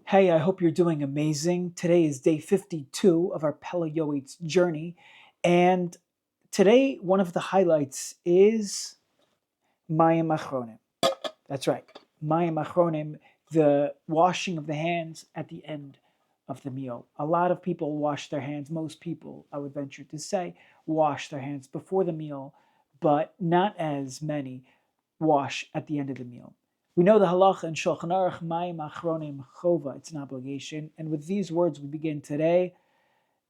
Hey, I hope you're doing amazing. Today is day 52 of our Pele Yoeitz journey. And today, one of the highlights is Mayim Achronim. That's right, Mayim Achronim, the washing of the hands at the end of the meal. A lot of people wash their hands, most people, I would venture to say, wash their hands before the meal, but not as many wash at the end of the meal. We know the halacha in Shulchan Aruch, Mayim Achronim Chova, it's an obligation. And with these words, we begin today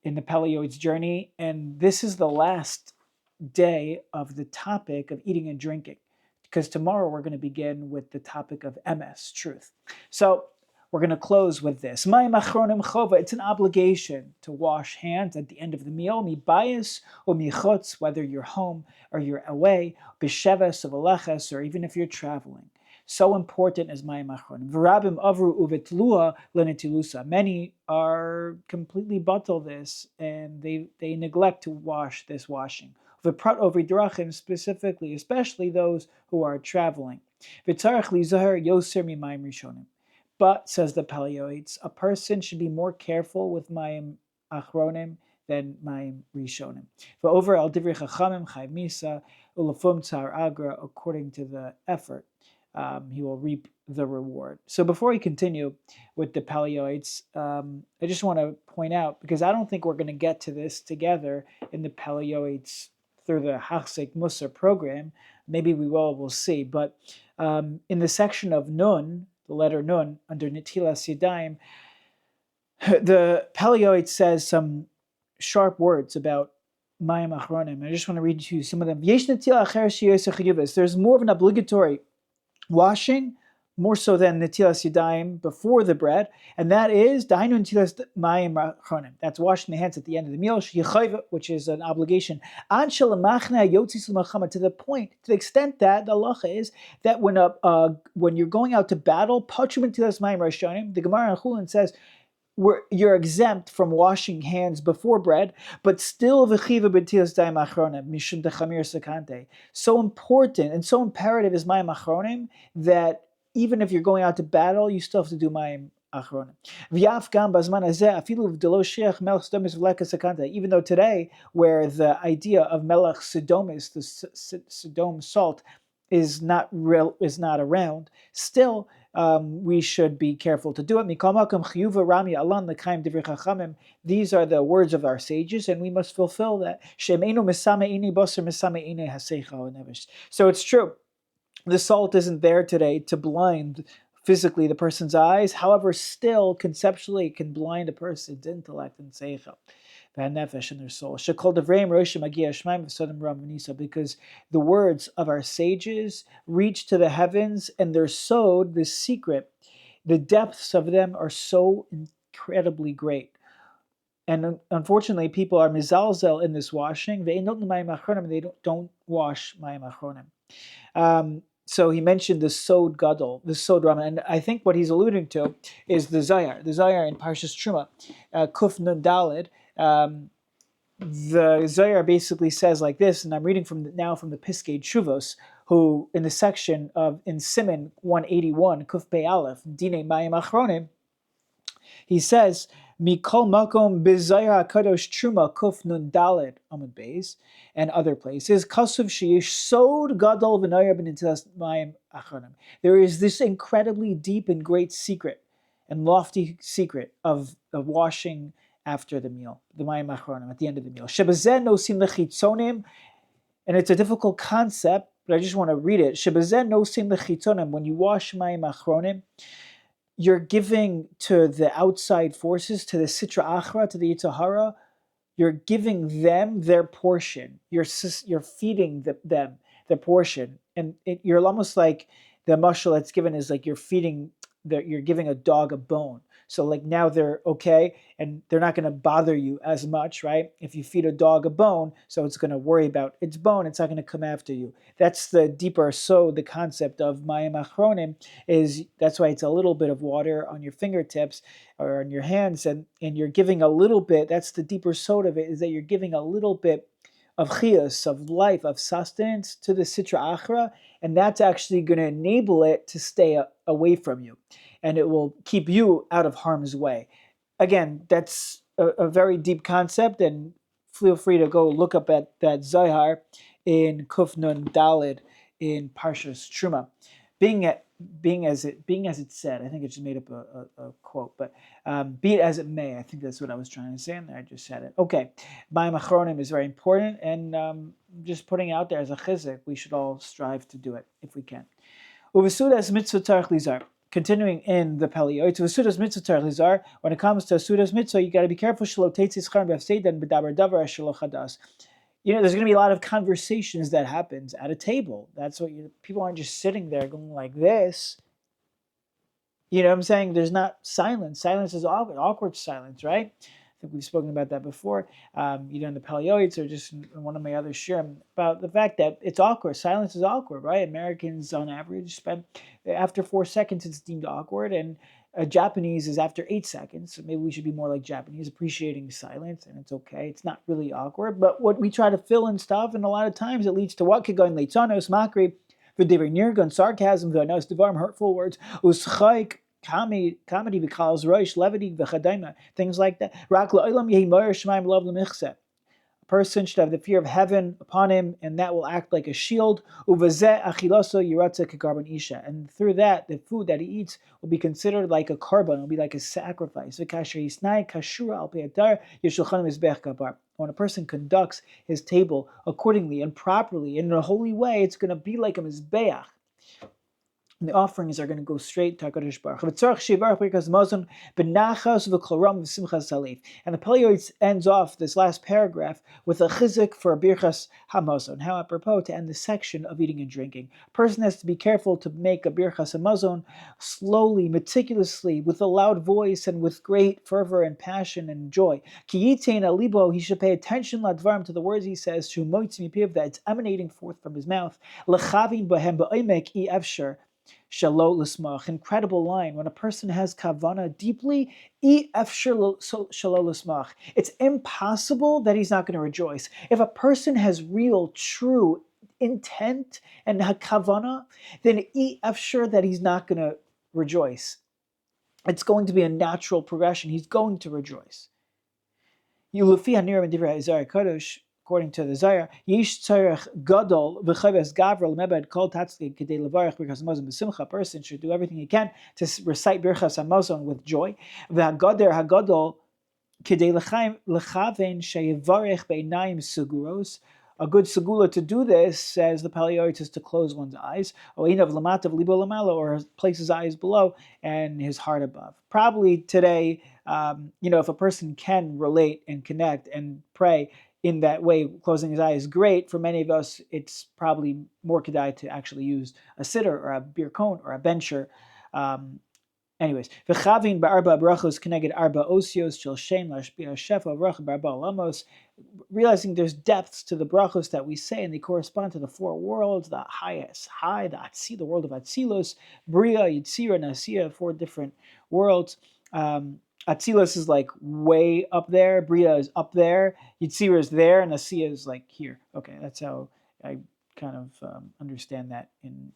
in the Pele Yoeitz journey. And this is the last day of the topic of eating and drinking, because tomorrow we're going to begin with the topic of MS, truth. So we're going to close with this. Mayim Achronim Chova, it's an obligation to wash hands at the end of the meal, mi bayis or mi chutz, whether you're home or you're away, b'sheves or v'leches, or even if you're traveling. So important is Mayim Achronim. V'rabim avru uvetlua lenetilusa. Many are completely batal this, and they neglect to wash this washing. V'prat over drachim, specifically, especially those who are traveling. V'tzarech lizaher yoser mi mayim rishonim. But, says the Pele Yoeitz, a person should be more careful with Mayim Achronim than Mayim Rishonim. Over al divrei chachamim chayv misa ulafum tzar agra, according to the effort, he will reap the reward. So before we continue with the Pele Yoeitz, I just want to point out, because I don't think we're going to get to this together in the Pele Yoeitz through the Hachsek Musar program. Maybe we will, we'll see. But in the section of Nun, the letter Nun, under Netilas Yadayim, the Pele Yoeitz says some sharp words about Mayim Achronim. I just want to read to you some of them. There's more of an obligatory washing, more so than Netilas Yadayim before the bread, and that is Dainu Netilas Mayim Achronim. That's washing the hands at the end of the meal, which is an obligation. To the point, to the extent that the halacha is that when you're going out to battle, the Gemara in Chulin says you're exempt from washing hands before bread, but still v'chiva b'netilas dayim achronim mishum dechamir sakante. So important and so imperative is Mayim Achronim that even if you're going out to battle, you still have to do Mayim Achronim. V'yaf gam bazman hazeh afilu v'delo sheach melech sodomis v'leka sakante. Even though today, where the idea of melech sodomis, the Sodom salt, is not around, still we should be careful to do it. These are the words of our sages, and we must fulfill that. So it's true, the salt isn't there today to blind physically the person's eyes. However, still conceptually it can blind a person's intellect and seichel and their soul. Because the words of our sages reach to the heavens, and they're sowed, the secret, the depths of them are so incredibly great. And unfortunately, people are mizalzel in this washing. They don't wash Mayim Achronim. So he mentioned the Sod Gadol, the Sod Rama, and I think what he's alluding to is the Zayar in Parshas Truma, Kuf Nun Daled. The Zohar basically says like this, and I'm reading from the Piskei Tshuvos, who in the section of in Siman 181, Kuf Pei Aleph, Dinei Mayim Achronim, he says, Mikol Makom B'Zohar HaKadosh Truma Kuf Nun Daled Amud Beis, and other places, Kasuv Sheyesh Sod Gadol V'Noyer B'Netilas Mayim Achronim. There is this incredibly deep and great secret and lofty secret of washing after the meal, the Mayim Achronim, at the end of the meal. Shebazeh nosim lechitzonim, and it's a difficult concept, but I just want to read it. Shebazeh nosim lechitzonim, when you wash Mayim Achronim, you're giving to the outside forces, to the Sitra Achra, to the Yetzer Hara, you're giving them their portion. You're feeding them their portion. And you're almost like, the mashal that's given is like you're giving a dog a bone. So like now they're okay, and they're not going to bother you as much, right? If you feed a dog a bone, so it's going to worry about its bone, it's not going to come after you. That's the deeper, so the concept of Mayim Achronim is, that's why it's a little bit of water on your fingertips or on your hands, and you're giving a little bit, that's the deeper soda of it, is that you're giving a little bit of chiyus, of life, of sustenance to the Sitra Achra, and that's actually going to enable it to stay away from you. and it will keep you out of harm's way. Again, that's a very deep concept, and feel free to go look up at that Zohar in Kuf Nun Dalid in Parshas Truma. Being as it said, I think I just made up a quote, but be it as it may, I think that's what I was trying to say, and I just said it. Okay, Mayim Achronim is very important, and just putting out there as a chizuk, we should all strive to do it if we can. Uvasudas mitzvah tarich lizar. Continuing in the Pele Yoeitz, Uvasudas mitzvah tarich lizar. When it comes to Asudas mitzvah, you got to be careful. Shelo teitzis charim b'afseidan b'dabar davar shelo chadas. There's going to be a lot of conversations that happens at a table. That's what people aren't just sitting there going like this. You know what I'm saying? There's not silence. Silence is awkward silence, right? I think we've spoken about that before, in the Pele Yoeitz or just in one of my other shirim, about the fact that it's awkward. Silence is awkward, right? Americans, on average, spend, after 4 seconds, it's deemed awkward, and Japanese is after 8 seconds. So maybe we should be more like Japanese, appreciating silence, and it's okay. It's not really awkward, but what we try to fill in stuff, and a lot of times it leads to what could go in leitzanos, makri, v'divrei nirgun, sarcasm, v'anos devarim, hurtful words, uschaik, comedy because roish levity v'chadaima, things like that. Rak la'olam yehi moyer shemaim lov l'michseh. A person should have the fear of heaven upon him, and that will act like a shield. Uvazeh achiloso yiratze kekarban isha, and through that, the food that he eats will be considered like a korban, will be like a sacrifice. V'kasher yisnai kashura al pe'atar yeshulchan mizbech kabar. When a person conducts his table accordingly and properly in a holy way, it's going to be like a mizbeach. And the offerings are going to go straight to HaKadosh Baruch Hu. And the Pele Yoeitz ends off this last paragraph with a chizuk for a birchas hamazon. How apropos to end the section of eating and drinking. A person has to be careful to make a birchas hamazon slowly, meticulously, with a loud voice and with great fervor and passion and joy. Ki yitein alibo, he should pay attention ladvarim, to the words he says, to moitz mipiv, that it's emanating forth from his mouth. Lechavin bahem ba'omek I efsher. Shalot l'smach, incredible line. When a person has kavana deeply, shalot l'smach, it's impossible that he's not going to rejoice. If a person has real, true intent and kavana, then efshar that he's not going to rejoice. It's going to be a natural progression. He's going to rejoice. According to the Zohar, Yish tzarech gadol v'chaves gavra l'mebed kol tatzli k'dei levarech birchas hamazon b'simcha. A person should do everything he can to recite birchas hamazon with joy. V'hagader hagadol k'dei lechaven sheyevarech beinayim seguros. A good Segulah to do this, says the Pele Yoeitz, is to close one's eyes, or place his eyes below and his heart above. Probably today, if a person can relate and connect and pray in that way, closing his eyes, great. For many of us, it's probably more kedai to actually use a sitter or a birkon or a bencher. Anyways, v'chavin ba'arba brachos keneged arba osios shel shem lashpia shefa brach ba'arba olamos. Realizing there's depths to the brachos that we say, and they correspond to the 4 worlds: the highest, the Atzi, the world of Atzilos, Bria, Yitzira, Nasiya, 4 different worlds. Atzilos is like way up there, Bria is up there, Yitzira is there, and Nasiya is like here. Okay, that's how I kind of understand that in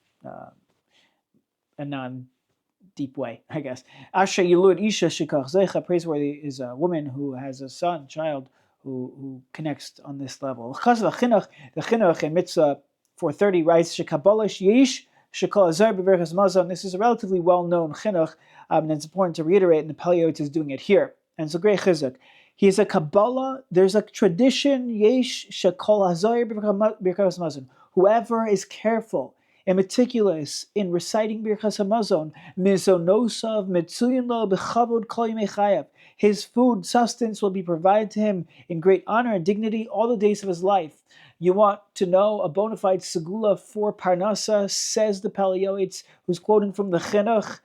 a non-deep way, I guess. Asher Yilud Isha Shikach Zeicha, praiseworthy is a woman who has a child, who connects on this level. The chinuch in Mitzvah 430 writes, Shekabalash Yesh Shekol Azar B'Berchas Mazon. This is a relatively well-known chinuch, and it's important to reiterate, and the Pele Yoeitz is doing it here. And it's a great chizuk. He is a Kabbalah, there's a tradition, Yesh Shekol Azar B'Berchas Mazon. Whoever is careful and meticulous in reciting Birchas Hamazon, mizonosav mitzuyin lo b'chavod kol yimei chayav. His food sustenance will be provided to him in great honor and dignity all the days of his life. You want to know a bona fide Segulah for Parnasa, says the Pele Yoeitz, who's quoting from the Chinuch,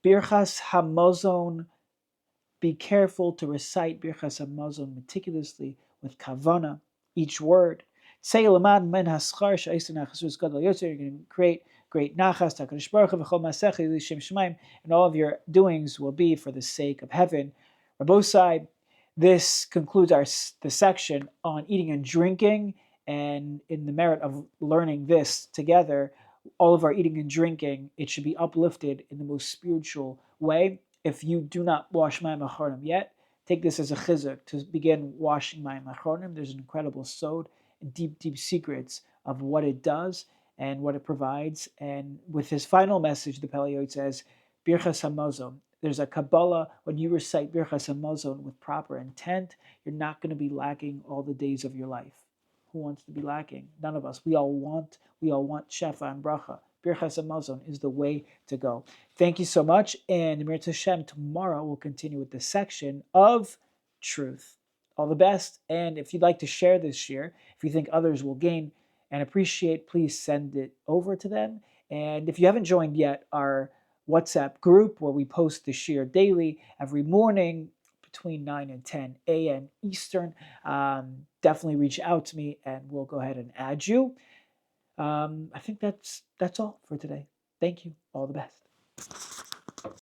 Birchas Hamazon. Be careful to recite Birchas Hamazon meticulously with kavana, each word. You're going to create great nachas, HaKadosh Baruch Hu, v'chol ma'asecha l'shem shemaim, and all of your doings will be for the sake of heaven. Rabosai, this concludes the section on eating and drinking, and in the merit of learning this together, all of our eating and drinking, it should be uplifted in the most spiritual way. If you do not wash Mayim Achronim yet, take this as a chizuk to begin washing Mayim Achronim. There's an incredible sod and deep, deep secrets of what it does and what it provides. And with his final message, the Pele Yoeitz says, Birchas HaMazon. There's a Kabbalah, when you recite Birchas HaMazon with proper intent, you're not going to be lacking all the days of your life. Who wants to be lacking? None of us. We all want Shefa and Bracha. Birchas HaMazon is the way to go. Thank you so much. And Mir Hashem, tomorrow we'll continue with the section of truth. All the best. And if you'd like to share this share, if you think others will gain and appreciate, please send it over to them. And if you haven't joined yet our WhatsApp group where we post the share daily every morning between 9 and 10 a.m. Eastern, definitely reach out to me and we'll go ahead and add you. I think that's all for today. Thank you. All the best.